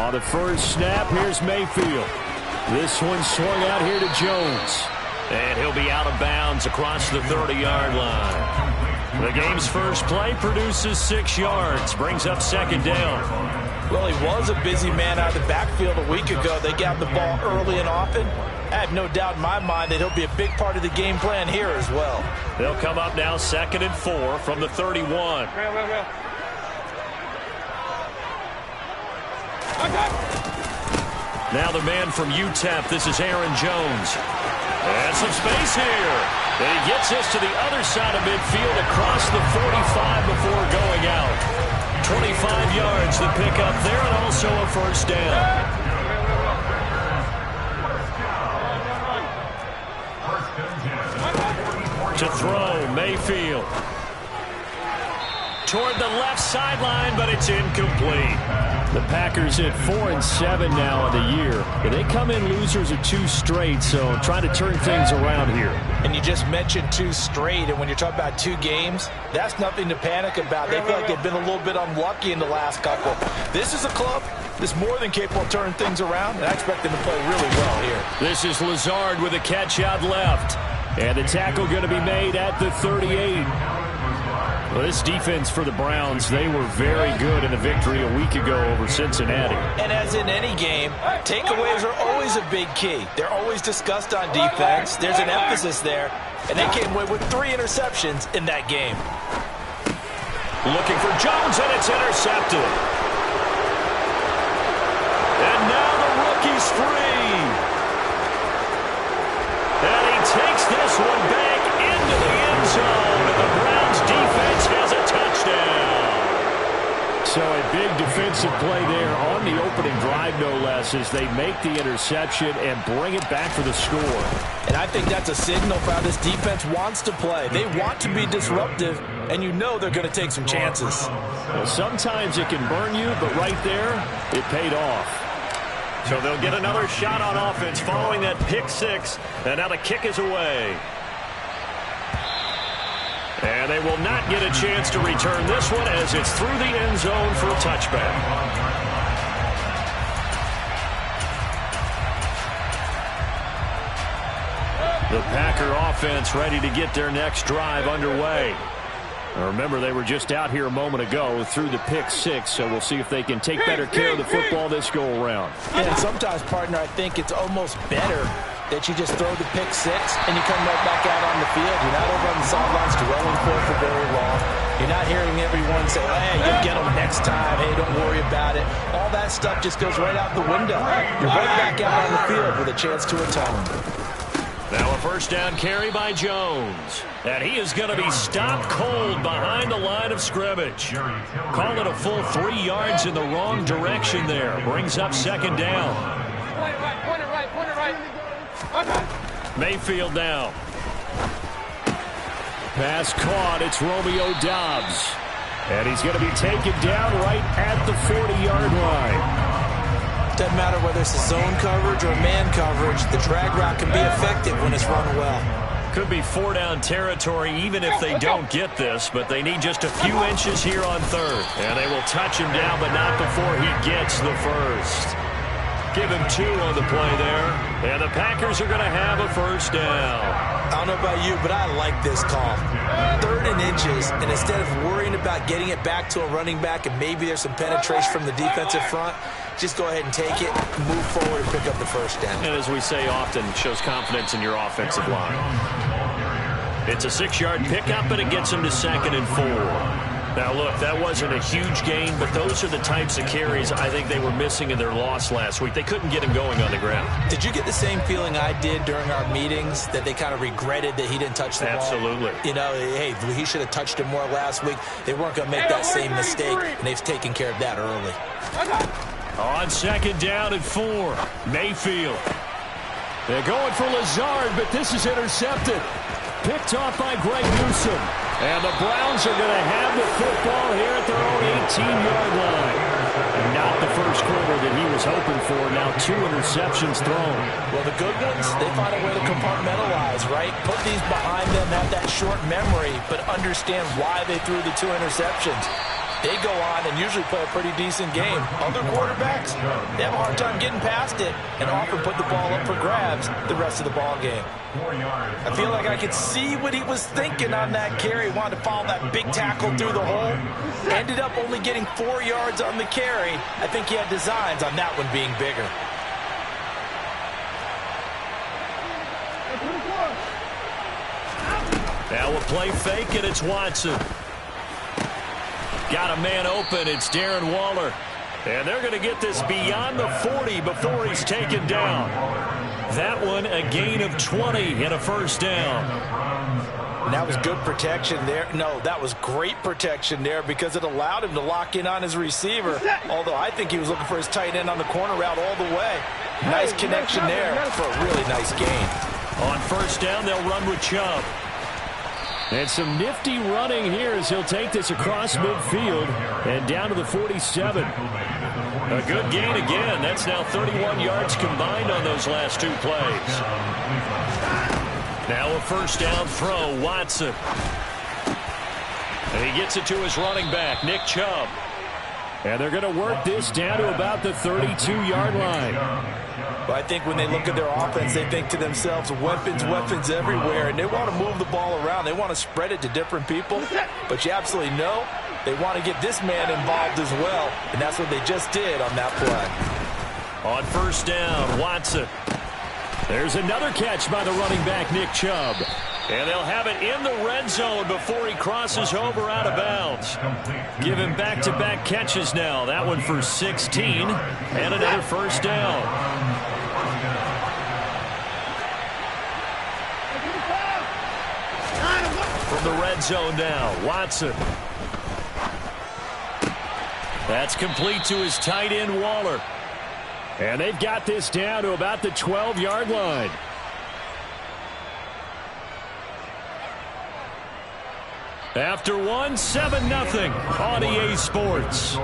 On the first snap, here's Mayfield. This one swung out here to Jones. And he'll be out of bounds across the 30-yard line. The game's first play produces 6 yards, brings up second down. Well, he was a busy man out of the backfield a week ago. They got the ball early and often. I have no doubt in my mind that he'll be a big part of the game plan here as well. They'll come up now 2nd and 4 from the 31. Now the man from UTEP, this is Aaron Jones. And some space here. And he gets us to the other side of midfield across the 45 before going out. 25 yards to pick up there and also a first down. To throw, Mayfield. Toward the left sideline, but it's incomplete. The Packers at 4-7 now in the year. And they come in losers of 2 straight, so trying to turn things around here. And you just mentioned 2 straight, and when you're talking about 2 games, that's nothing to panic about. They feel like they've been a little bit unlucky in the last couple. This is a club that's more than capable of turning things around, and I expect them to play really well here. This is Lazard with a catch out left. And the tackle going to be made at the 38. Well, this defense for the Browns, they were very good in the victory a week ago over Cincinnati. And as in any game, takeaways are always a big key. They're always discussed on defense. There's an emphasis there. And they came away with 3 interceptions in that game. Looking for Jones, and it's intercepted. And now the rookie's free. And he takes this one back into the end zone. And the Browns defense has a touchdown. So a big defensive play there on the opening drive, no less, as they make the interception and bring it back for the score. And I think that's a signal for how this defense wants to play. They want to be disruptive, and you know they're going to take some chances. Well, sometimes it can burn you, but right there, it paid off. So they'll get another shot on offense following that pick 6, and now the kick is away. And they will not get a chance to return this one as it's through the end zone for a touchback. The Packer offense ready to get their next drive underway. Now remember, they were just out here a moment ago through the pick 6, so we'll see if they can take better care of the football this go-around. And sometimes, partner, I think it's almost better that you just throw the pick 6 and you come right back out on the field. You're not over on the sidelines dwelling for very long. You're not hearing everyone say, hey, you'll get them next time. Hey, don't worry about it. All that stuff just goes right out the window. You're right back out on the field with a chance to atone. Now a first down carry by Jones. And he is going to be stopped cold behind the line of scrimmage. Call it a full 3 yards in the wrong direction there. Brings up second down. Point it right. Mayfield now. Pass caught. It's Romeo Doubs. And he's going to be taken down right at the 40-yard line. Doesn't matter whether it's a zone coverage or man coverage, the drag route can be effective when it's run well. Could be 4-down territory even if they don't get this, but they need just a few inches here on 3rd. And they will touch him down, but not before he gets the first. Give him 2 on the play there. And the Packers are going to have a first down. I don't know about you, but I like this call. 3rd and inches, and instead of worrying about getting it back to a running back and maybe there's some penetration from the defensive front, just go ahead and take it, move forward, and pick up the first down. And as we say often, shows confidence in your offensive line. It's a 6-yard pickup, and it gets them to 2nd and 4. Now, look, that wasn't a huge gain, but those are the types of carries I think they were missing in their loss last week. They couldn't get him going on the ground. Did you get the same feeling I did during our meetings, that they kind of regretted that he didn't touch the ball? Absolutely. You know, hey, he should have touched it more last week. They weren't going to make that same mistake, and they've taken care of that early. On 2nd down and 4, Mayfield. They're going for Lazard, but this is intercepted. Picked off by Greg Newsome. And the Browns are going to have the football here at their own 18-yard line. Not the first quarter that he was hoping for. Now 2 interceptions thrown. Well, the good ones, they find a way to compartmentalize, right? Put these behind them, have that short memory, but understand why they threw the 2 interceptions. they go on and usually play a pretty decent game. Other quarterbacks, they have a hard time getting past it and often put the ball up for grabs the rest of the ball game. I feel like I could see what he was thinking on that carry. Wanted to follow that big tackle through the hole. Ended up only getting 4 yards on the carry. I think he had designs on that one being bigger. Now we'll play fake, and it's Watson. Got a man open. It's Darren Waller. And they're going to get this beyond the 40 before he's taken down. That one a gain of 20 and a first down. And that was good protection there. No, that was great protection there because it allowed him to lock in on his receiver. Although I think he was looking for his tight end on the corner route all the way. Nice connection there for a really nice gain. On first down, they'll run with Chubb. And some nifty running here as he'll take this across midfield and down to the 47. A good gain again. That's now 31 yards combined on those last 2 plays. Now a first down throw, Watson. And he gets it to his running back, Nick Chubb. And they're going to work this down to about the 32-yard line. But I think when they look at their offense, they think to themselves, weapons, weapons everywhere, and they want to move the ball around. They want to spread it to different people, but you absolutely know they want to get this man involved as well, and that's what they just did on that play. On first down, Watson. There's another catch by the running back, Nick Chubb. And they'll have it in the red zone before he crosses over out of bounds. Give him back-to-back catches now. That one for 16 and another first down. From the red zone now, Watson. That's complete to his tight end, Waller. And they've got this down to about the 12-yard line. After one, 7-0 on EA Sports.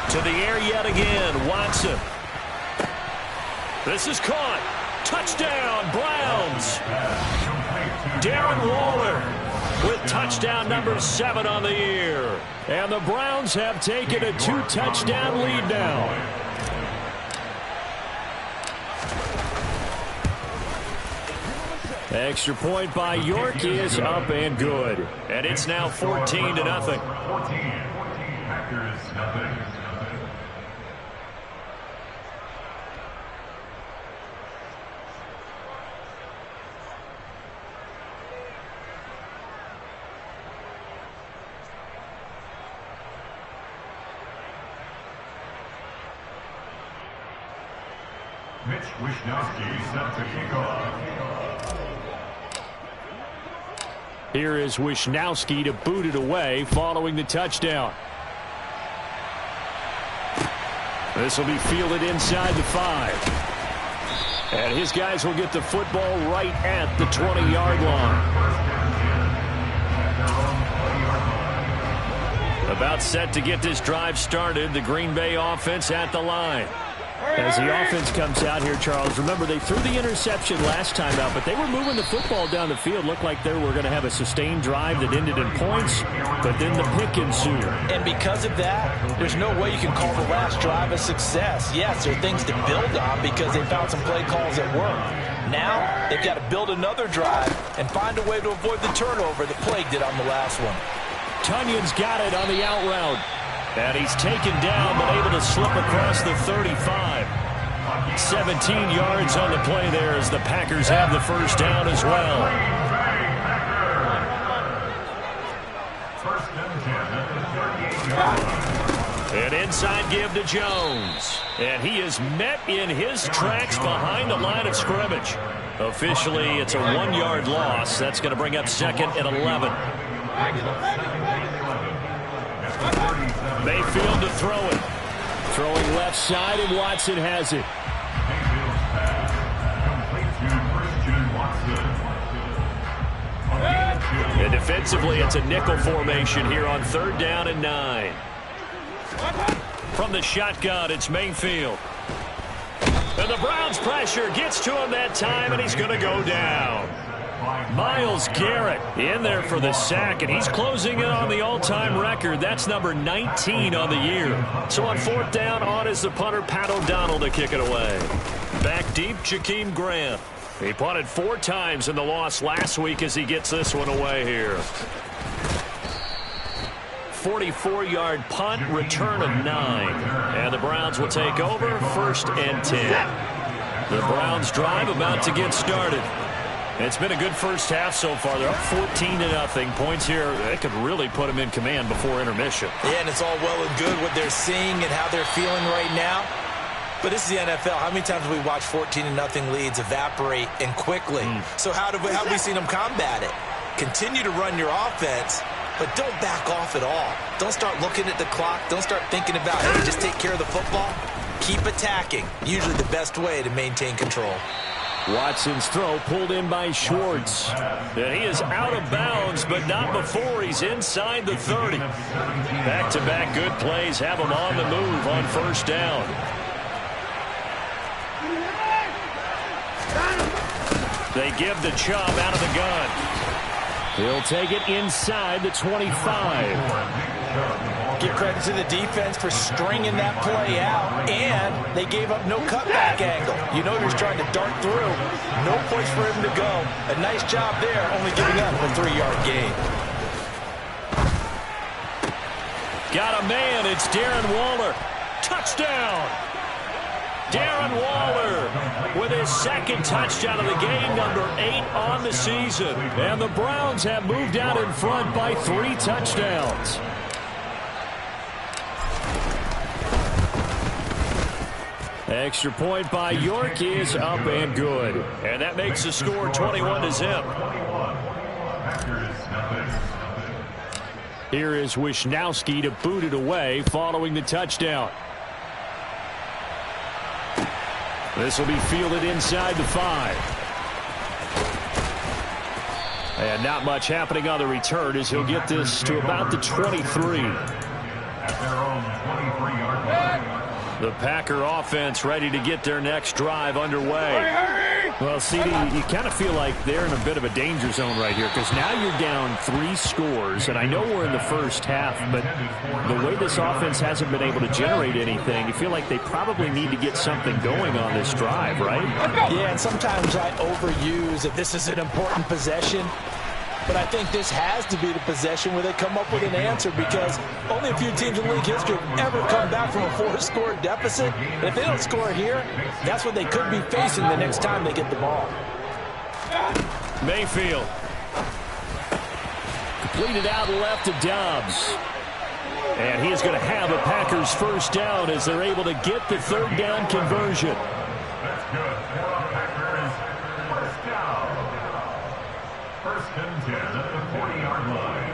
To the air yet again, Watson. This is caught. Touchdown, Browns. Darren Waller with touchdown number 7 on the year. And the Browns have taken a 2-touchdown lead now. Extra point by York is up and good. And it's now 14-0. 14, Packers, nothing. Mitch Wishnowski set to kick off. Here is Wishnowski to boot it away following the touchdown. This will be fielded inside the 5. And his guys will get the football right at the 20-yard line. About set to get this drive started. The Green Bay offense at the line. As the offense comes out here, Charles, remember they threw the interception last time out, but they were moving the football down the field. Looked like they were going to have a sustained drive that ended in points, but then the pick ensued. And because of that, there's no way you can call the last drive a success. Yes, there are things to build on because they found some play calls that worked. Now they've got to build another drive and find a way to avoid the turnover that plagued it on the last one. Tunyon's got it on the out route. And he's taken down, but able to slip across the 35. 17 yards on the play there as the Packers have the first down as well. An inside give to Jones. And he is met in his tracks behind the line of scrimmage. Officially, it's a 1-yard loss. That's going to bring up second and 11. Mayfield to throw it. Throwing left side, and Watson has it. The Defensively, it's a nickel formation here on 3rd down and 9. From the shotgun, it's Mayfield. And the Browns' pressure gets to him that time, and he's going to go down. Myles Garrett in there for the sack, and he's closing in on the all-time record. That's number 19 on the year. So on 4th down, on is the punter, Pat O'Donnell, to kick it away. Back deep, Jakeem Grant. He punted 4 times in the loss last week as he gets this one away here. 44-yard punt, return of 9. And the Browns will take over, 1st and 10. The Browns drive about to get started. It's been a good first half so far. They're up 14-0. Points here, they could really put them in command before intermission. Yeah, and it's all well and good what they're seeing and how they're feeling right now. But this is the NFL. How many times have we watched 14-0 leads evaporate and quickly? So how have we seen them combat it? Continue to run your offense, but don't back off at all. Don't start looking at the clock. Don't start thinking about, hey, just take care of the football. Keep attacking. Usually the best way to maintain control. Watson's throw pulled in by Schwartz. And he is out of bounds, but not before he's inside the 30. Back-to-back good plays have him on the move on 1st down. They give the Chubb out of the gun. He'll take it inside the 25. Give credit to the defense for stringing that play out, and they gave up no cutback angle. You know he's trying to dart through. No place for him to go. A nice job there, only giving up a 3-yard gain. Got a man. It's Darren Waller. Touchdown! Darren Waller with his 2nd touchdown of the game, number 8 on the season. And the Browns have moved out in front by 3 touchdowns. Extra point by York is up and good. And that makes the score 21-0. Here is Wisnowski to boot it away following the touchdown. This will be fielded inside the 5. And not much happening on the return as he'll get this to about the 23. The Packer offense ready to get their next drive underway. Well, CD, you kind of feel like they're in a bit of a danger zone right here because now you're down 3 scores, and I know we're in the first half, but the way this offense hasn't been able to generate anything, you feel like they probably need to get something going on this drive, right? Yeah, and sometimes I overuse that this is an important possession. But I think this has to be the possession where they come up with an answer because only a few teams in league history have ever come back from a 4-score deficit. And if they don't score here, that's what they could be facing the next time they get the ball. Mayfield. Completed out left to Dobbs. And he is going to have a Packers 1st down as they're able to get the 3rd down conversion. That's good. Packers, 1st down. 1st and 10 at the 40-yard line.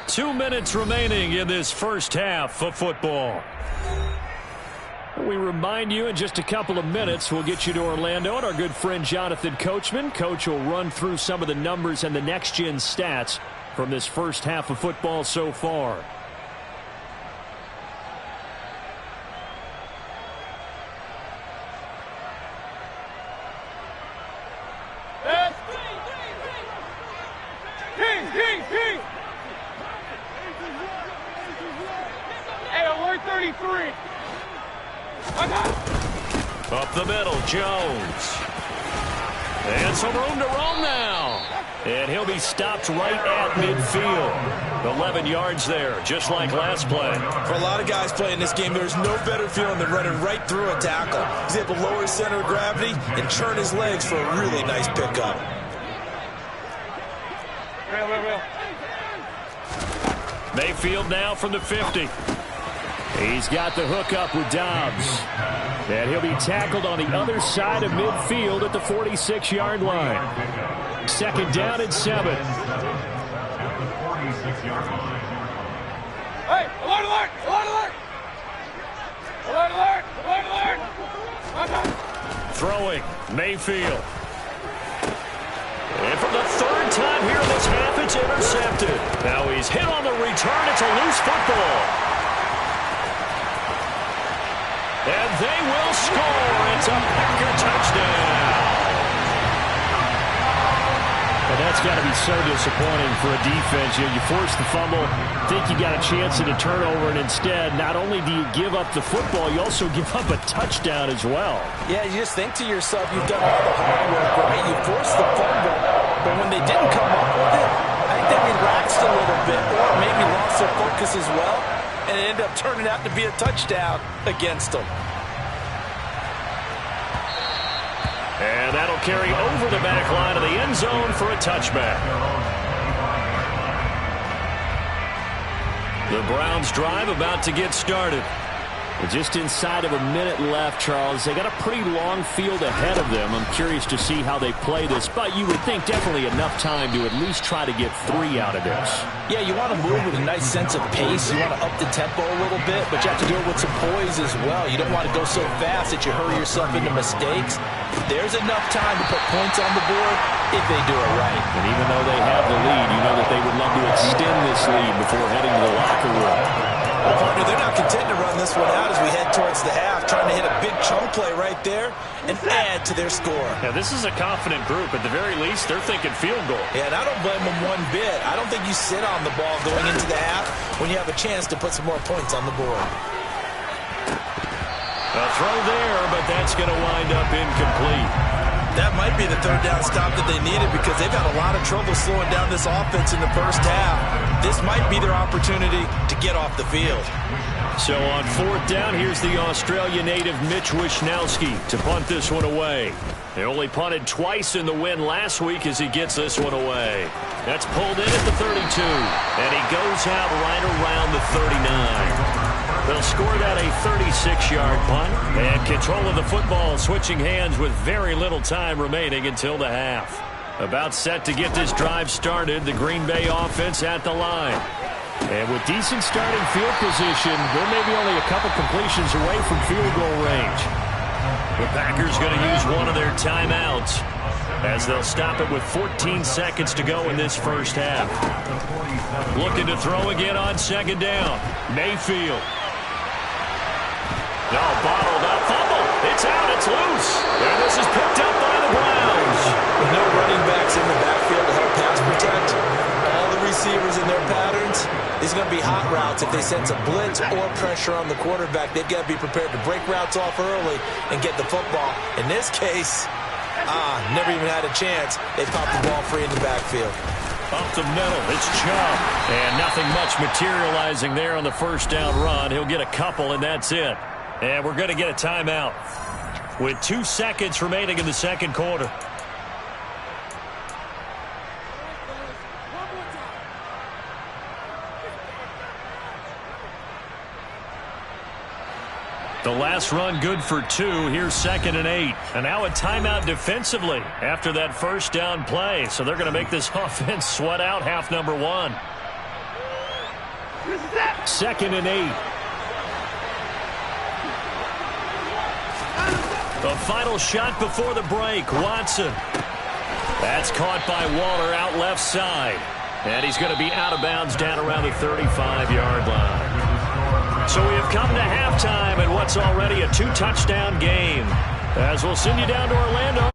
Two minutes remaining in this first half of football. We remind you in just a couple of minutes we'll get you to Orlando and our good friend Jonathan Coachman. Coach will run through some of the numbers and the next-gen stats from this first half of football so far. Up the middle, Jones. And some room to roam now. And he'll be stopped right at midfield. 11 yards there, just like last play. For a lot of guys playing this game, there's no better feeling than running right through a tackle. He's able to lower his center of gravity and churn his legs for a really nice pickup. Mayfield now from the 50. He's got the hookup with Dobbs. And he'll be tackled on the other side of midfield at the 46-yard line. 2nd down and 7. Hey, alert, alert, alert, alert! Alert, alert, alert, alert! Throwing, Mayfield. And for the third time here in this half, it's intercepted. Now he's hit on the return. It's a loose football. And they will score. It's a Packer touchdown. And that's got to be so disappointing for a defense. You force the fumble, think you got a chance at a turnover, and instead, not only do you give up the football, you also give up a touchdown as well. Yeah, you just think to yourself, you've done all the hard work, right? You forced the fumble, but when they didn't come up with it, I think they relaxed a little bit, or maybe lost their focus as well, and it ended up turning out to be a touchdown against them. And that'll carry over the back line of the end zone for a touchback. The Browns drive about to get started. Just inside of a minute left, Charles. They got a pretty long field ahead of them. I'm curious to see how they play this, but you would think definitely enough time to at least try to get 3 out of this. Yeah, you want to move with a nice sense of pace. You want to up the tempo a little bit, but you have to do it with some poise as well. You don't want to go so fast that you hurry yourself into mistakes. There's enough time to put points on the board if they do it right. And even though they have the lead, you know that they would love to extend this lead before heading to the locker room. Well, partner, they're not content to run this one out as we head towards the half, trying to hit a big chunk play right there and add to their score. Yeah, this is a confident group. At the very least, they're thinking field goal. Yeah, and I don't blame them one bit. I don't think you sit on the ball going into the half when you have a chance to put some more points on the board. A throw there, but that's going to wind up incomplete. That might be the third down stop that they needed because they've had a lot of trouble slowing down this offense in the first half. This might be their opportunity to get off the field. So on 4th down, here's the Australia native Mitch Wishnowsky to punt this one away. They only punted twice in the win last week as he gets this one away. That's pulled in at the 32, and he goes out right around the 39. They'll score that a 36-yard punt, and control of the football switching hands with very little time remaining until the half. About set to get this drive started, the Green Bay offense at the line. And with decent starting field position, they're maybe only a couple completions away from field goal range. The Packers going to use one of their timeouts as they'll stop it with 14 seconds to go in this first half. Looking to throw again on 2nd down. Mayfield. No, bottled up. Fumble. It's out. It's loose. And this is picked up by the Browns. With no running backs in the backfield to help pass protect, all the receivers in their patterns, these are going to be hot routes. If they sense a blitz or pressure on the quarterback, they've got to be prepared to break routes off early and get the football. In this case, never even had a chance. They popped the ball free in the backfield. Up the middle, it's Chubb. And nothing much materializing there on the first down run. He'll get a couple, and that's it. And we're going to get a timeout with 2 seconds remaining in the second quarter. The last run good for 2. Here's 2nd and 8. And now a timeout defensively after that first down play. So they're going to make this offense sweat out half number 1. 2nd and 8. The final shot before the break. Watson. That's caught by Waller out left side. And he's going to be out of bounds down around the 35-yard line. So we have come to halftime in what's already a 2-touchdown game. As we'll send you down to Orlando.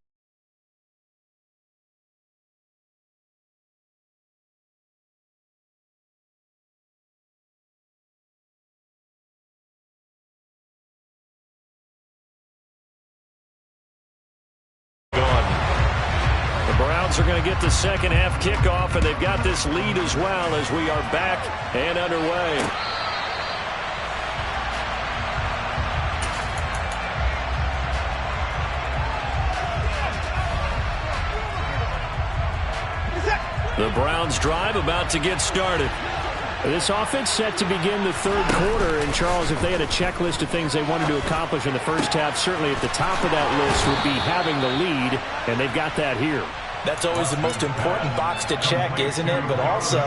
Are going to get the second half kickoff, and they've got this lead as well as we are back and underway. The Browns drive about to get started. This offense set to begin the third quarter, and Charles, if they had a checklist of things they wanted to accomplish in the first half, certainly at the top of that list would be having the lead, and they've got that here. That's always the most important box to check, isn't it? But also,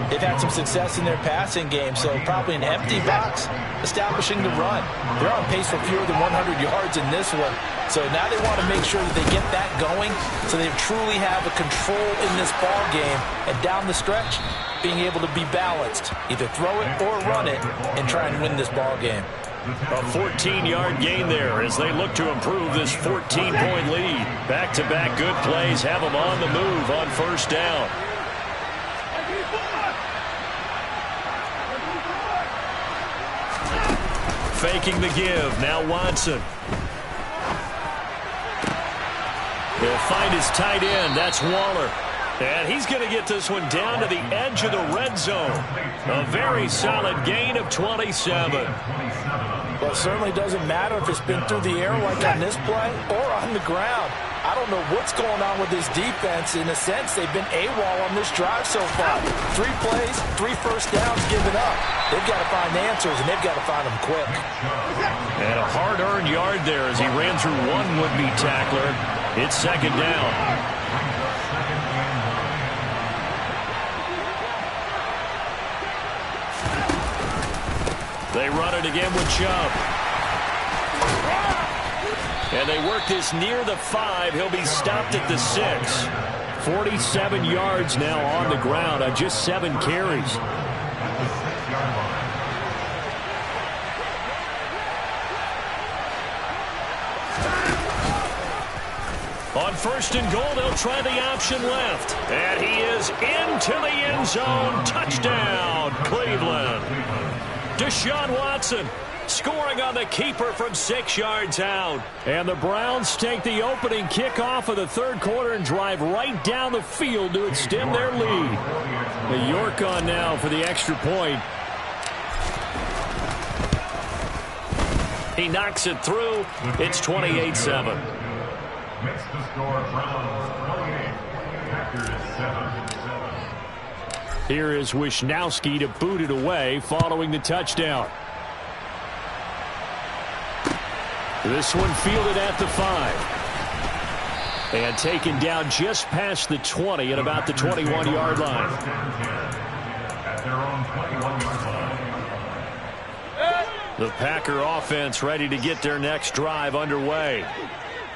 they've had some success in their passing game, so probably an empty box establishing the run. They're on pace for fewer than 100 yards in this one, so now they want to make sure that they get that going so they truly have a control in this ball game, and down the stretch, being able to be balanced, either throw it or run it, and try and win this ball game. A 14-yard gain there as they look to improve this 14-point lead. Back-to-back good plays have them on the move on first down. Faking the give. Now Watson. He'll find his tight end. That's Waller. And he's going to get this one down to the edge of the red zone. A very solid gain of 27. Well, it certainly doesn't matter if it's been through the air like on this play or on the ground. I don't know what's going on with this defense. In a sense, they've been AWOL on this drive so far. 3 plays, 3 first downs given up. They've got to find answers, and they've got to find them quick. And a hard-earned yard there as he ran through one would-be tackler. It's second down. They run it again with Chubb. And they work this near the 5. He'll be stopped at the 6. 47 yards now on the ground on just 7 carries. On first and goal, they'll try the option left. And he is into the end zone. Touchdown, Cleveland. Deshaun Watson scoring on the keeper from 6 yards out. And the Browns take the opening kickoff of the third quarter and drive right down the field to extend their lead. The York on now for the extra point. He knocks it through. It's 28-7. Makes the score Browns 28, Packers 7. Here is Wisnowski to boot it away following the touchdown. This one fielded at the 5. And taken down just past the 20 at about the 21-yard line. At their own 21-yard line. The Packer offense ready to get their next drive underway.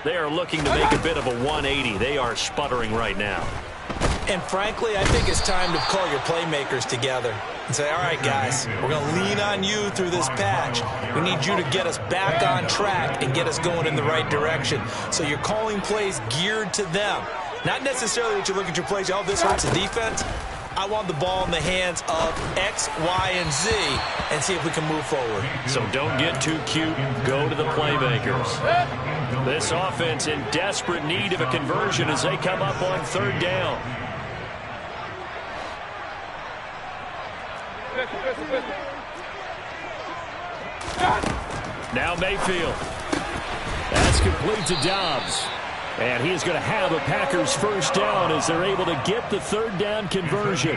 They are looking to make a bit of a 180. They are sputtering right now. And frankly, I think it's time to call your playmakers together and say, all right, guys, we're going to lean on you through this patch. We need you to get us back on track and get us going in the right direction. So you're calling plays geared to them. Not necessarily that you look at your plays, oh, this hurts the defense. I want the ball in the hands of X, Y, and Z and see if we can move forward. So don't get too cute. Go to the playmakers. This offense in desperate need of a conversion as they come up on third down. Now Mayfield. That's complete to Dobbs. And he is going to have a Packers first down as they're able to get the third down conversion.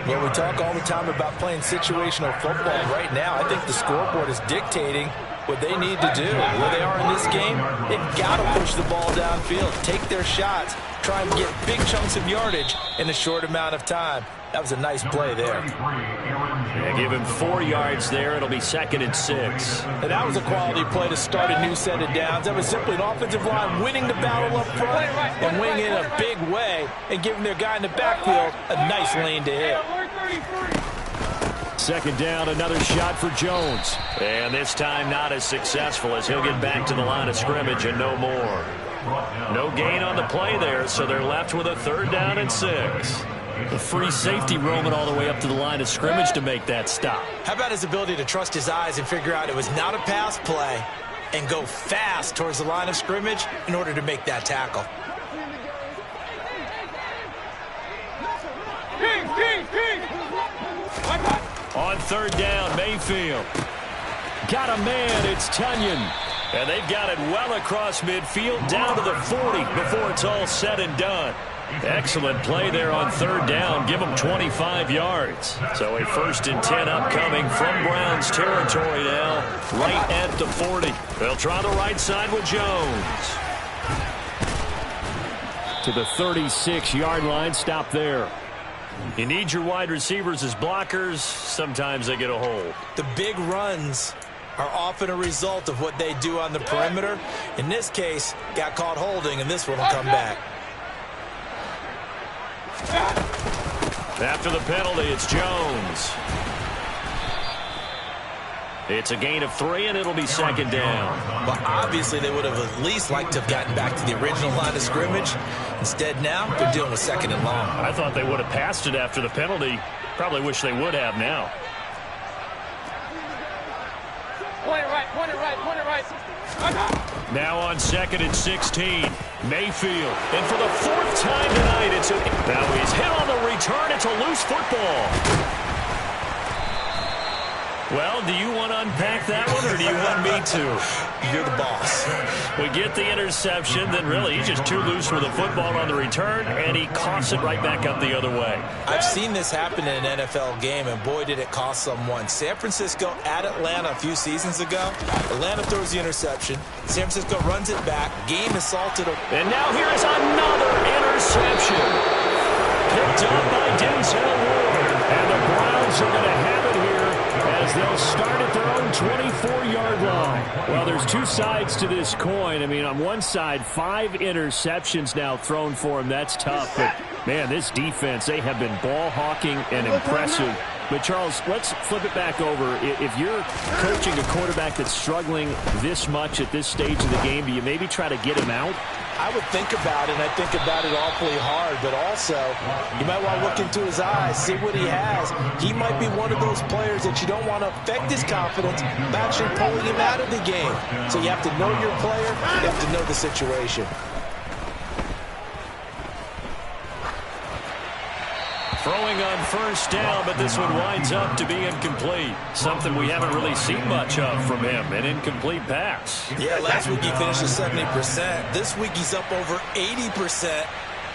Well, we talk all the time about playing situational football. Right now, I think the scoreboard is dictating what they need to do. Where they are in this game, they've got to push the ball downfield, take their shots, try and get big chunks of yardage in a short amount of time. That was a nice play there. Yeah, give him 4 yards there. It'll be 2nd and 6. And that was a quality play to start a new set of downs. That was simply an offensive line winning the battle up front and winning in a big way and giving their guy in the backfield a nice lane to hit. 2nd down, another shot for Jones. And this time not as successful as he'll get back to the line of scrimmage and no more. No gain on the play there, so they're left with a 3rd down and 6. The free safety roaming all the way up to the line of scrimmage to make that stop. How about his ability to trust his eyes and figure out it was not a pass play and go fast towards the line of scrimmage in order to make that tackle. On 3rd down, Mayfield. Got a man, it's Tunyon. And they've got it well across midfield down to the 40 before it's all said and done. Excellent play there on 3rd down. Give them 25 yards. So a 1st and 10 upcoming from Browns territory now, right at the 40. They'll try the right side with Jones. to the 36-yard line. Stop there. You need your wide receivers as blockers. Sometimes they get a hold. The big runs are often a result of what they do on the perimeter. In this case, got caught holding, and this one will come back. After the penalty, it's Jones. It's a gain of 3, and it'll be second down. Well, obviously, they would have at least liked to have gotten back to the original line of scrimmage. Instead, now, they're dealing with second and long. I thought they would have passed it after the penalty. Probably wish they would have now. Point it right, point it right, point it right. Now on 2nd and 16. Mayfield. And for the 4th time tonight, now he's hit on the return. It's a loose football. Well, do you want to unpack that one, or do you want me to? You're the boss. We get the interception, then really he's just too loose with the football on the return, and he coughs it right back up the other way. I've seen this happen in an NFL game, and boy, did it cost someone. San Francisco at Atlanta a few seasons ago. Atlanta throws the interception. San Francisco runs it back. Game is salted. And now here is another interception. Picked up by Denzel Ward. And the Browns are going to have it here as they'll start at their own 24-yard line. Well, there's two sides to this coin. I mean, on one side, 5 interceptions now thrown for him. That's tough. But, man, this defense, they have been ball hawking and impressive. But, Charles, let's flip it back over. If you're coaching a quarterback that's struggling this much at this stage of the game, do you maybe try to get him out? I would think about it, and I think about it awfully hard. But also, you might want to look into his eyes, see what he has. He might be one of those players that you don't want to affect his confidence by actually pulling him out of the game. So you have to know your player. You have to know the situation. Throwing on 1st down, but this one winds up to be incomplete. Something we haven't really seen much of from him, an incomplete pass. Yeah, last week he finished at 70%. This week he's up over 80%.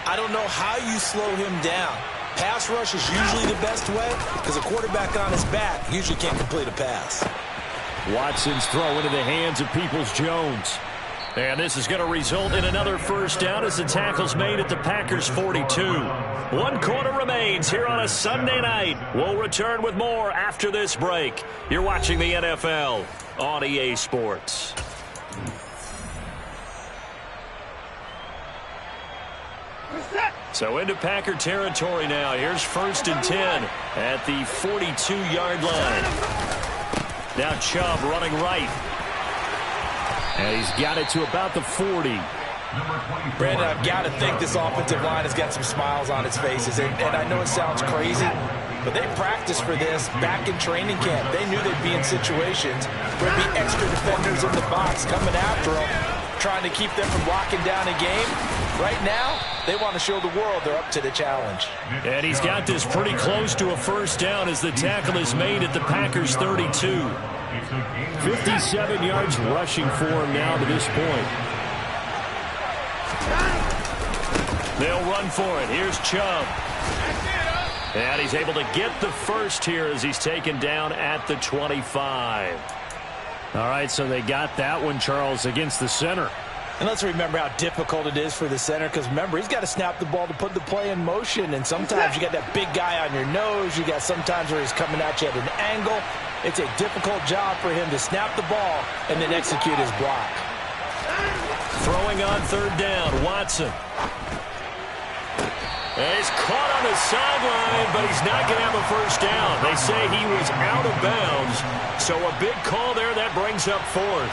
I don't know how you slow him down. Pass rush is usually the best way because a quarterback on his back usually can't complete a pass. Watson's throw into the hands of Peoples-Jones. And this is going to result in another 1st down as the tackle's made at the Packers' 42. 1 quarter remains here on a Sunday night. We'll return with more after this break. You're watching the NFL on EA Sports. So into Packer territory now. Here's 1st and 10 at the 42-yard line. Now Chubb running right. And he's got it to about the 40. Brandon, I've got to think this offensive line has got some smiles on its faces. And I know it sounds crazy, but they practiced for this back in training camp. They knew they'd be in situations where there'd be extra defenders in the box coming after them, trying to keep them from locking down a game. Right now, they want to show the world they're up to the challenge. And he's got this pretty close to a 1st down as the tackle is made at the Packers' 32. 57 yards rushing for him now to this point. They'll run for it. Here's Chubb. And he's able to get the 1st here as he's taken down at the 25. All right, so they got that one, Charles, against the center. And let's remember how difficult it is for the center, because remember, he's got to snap the ball to put the play in motion, and sometimes you got that big guy on your nose. You got sometimes where he's coming at you at an angle. It's a difficult job for him to snap the ball and then execute his block. Throwing on 3rd down, Watson. And he's caught on the sideline, but he's not going to have a 1st down. They say he was out of bounds, so a big call there that brings up 4th.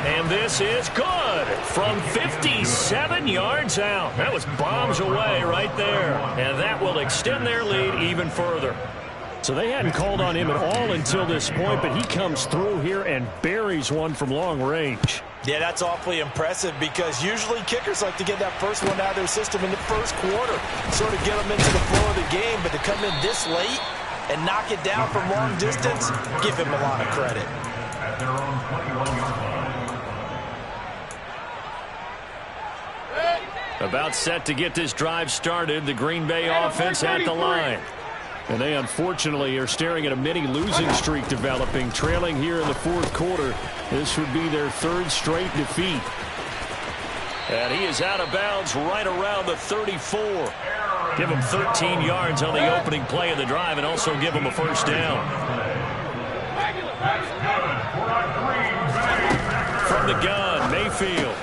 And this is good from 57 yards out. That was bombs away right there. And that will extend their lead even further. So they hadn't called on him at all until this point, but he comes through here and buries one from long range. Yeah, that's awfully impressive because usually kickers like to get that first one out of their system in the 1st quarter, sort of get them into the flow of the game, but to come in this late and knock it down from long distance, give him a lot of credit. At their own 21-yard line. About set to get this drive started, the Green Bay offense at the line. And they unfortunately are staring at a mini losing streak developing, trailing here in the fourth quarter. This would be their third straight defeat. And he is out of bounds right around the 34. Give him 13 yards on the opening play of the drive and also give him a first down. From the gun, Mayfield.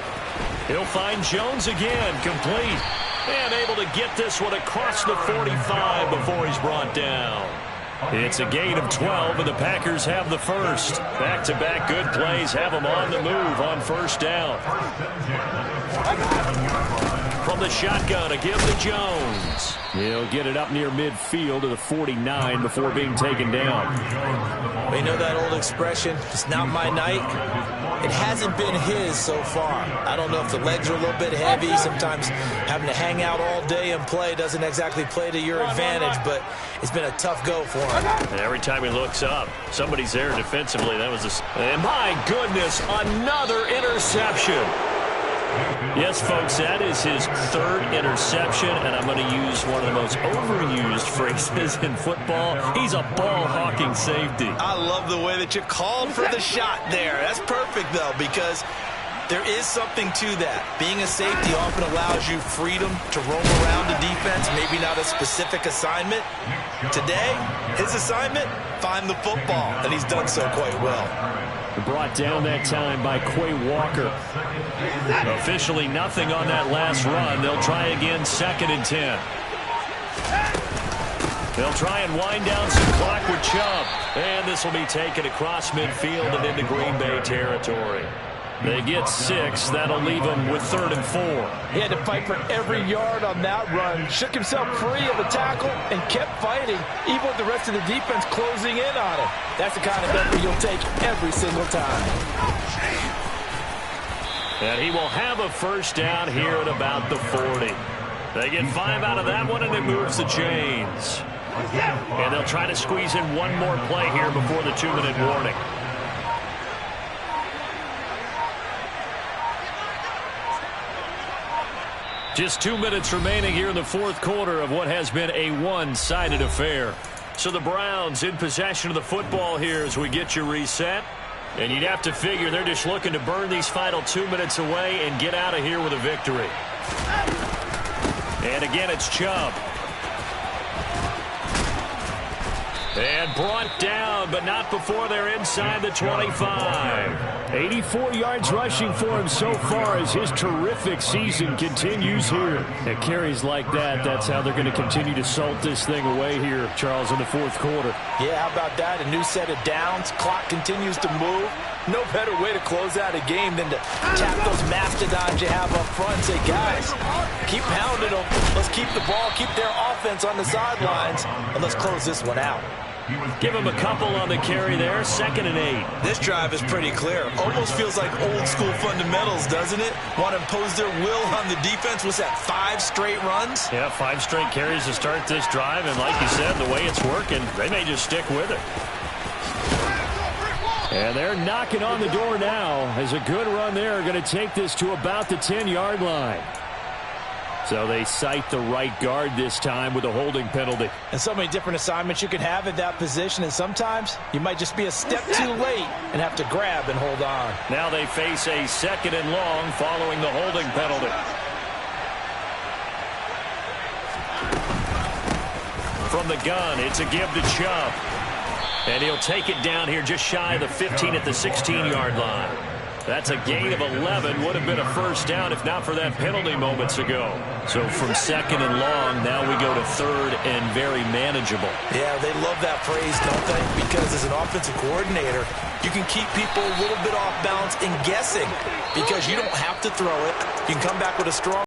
He'll find Jones again, complete. And able to get this one across the 45 before he's brought down. It's a gain of 12, and the Packers have the first. Back-to-back good plays have them on the move on first down. From the shotgun, a give to Jones. He'll get it up near midfield to the 49 before being taken down. We know that old expression, it's not my night. It hasn't been his so far. I don't know if the legs are a little bit heavy. Sometimes having to hang out all day and play doesn't exactly play to your advantage, but it's been a tough go for him. And every time he looks up, somebody's there defensively. That was and my goodness, another interception. Yes, folks, that is his third interception, and I'm going to use one of the most overused phrases in football. He's a ball-hawking safety. I love the way that you called for the shot there. That's perfect, though, because there is something to that. Being a safety often allows you freedom to roam around the defense, maybe not a specific assignment. Today, his assignment, find the football, and he's done so quite well. Brought down that time by Quay Walker. Officially nothing on that last run. They'll try again, 2nd and 10. They'll try and wind down some clock with Chubb. And this will be taken across midfield and into Green Bay territory. They get 6. That'll leave them with 3rd and 4. He had to fight for every yard on that run. Shook himself free of the tackle and kept fighting, even with the rest of the defense closing in on him. That's the kind of effort you'll take every single time. And he will have a first down here at about the 40. They get 5 out of that one, and it moves the chains. And they'll try to squeeze in one more play here before the 2-minute warning. Just 2 minutes remaining here in the fourth quarter of what has been a one-sided affair. So the Browns in possession of the football here as we get you reset. And you'd have to figure they're just looking to burn these final 2 minutes away and get out of here with a victory. And again, it's Chubb. And brought down, but not before they're inside the 25. 84 yards rushing for him so far as his terrific season continues here. At carries like that, that's how they're going to continue to salt this thing away here, Charles, in the fourth quarter. Yeah, how about that? A new set of downs. Clock continues to move. No better way to close out a game than to tap those mastodons you have up front and say, guys, keep pounding them. Let's keep the ball, keep their offense on the sidelines, and let's close this one out. Give him a couple on the carry there, 2nd and 8. This drive is pretty clear. Almost feels like old school fundamentals, doesn't it? Want to impose their will on the defense. Was that 5 straight runs? Yeah, 5 straight carries to start this drive, and like you said, the way it's working, they may just stick with it. And they're knocking on the door now as a good run there. Going to take this to about the 10-yard line. So they cite the right guard this time with a holding penalty. And so many different assignments you can have at that position, and sometimes you might just be a step too late and have to grab and hold on. Now they face a 2nd and long following the holding penalty. From the gun, it's a give to Chubb. And he'll take it down here just shy of the 15 at the 16-yard line. That's a gain of 11. Would have been a first down if not for that penalty moments ago. So from 2nd and long, now we go to 3rd and very manageable. Yeah, they love that phrase, don't they? Because as an offensive coordinator, you can keep people a little bit off balance and guessing because you don't have to throw it. You can come back with a strong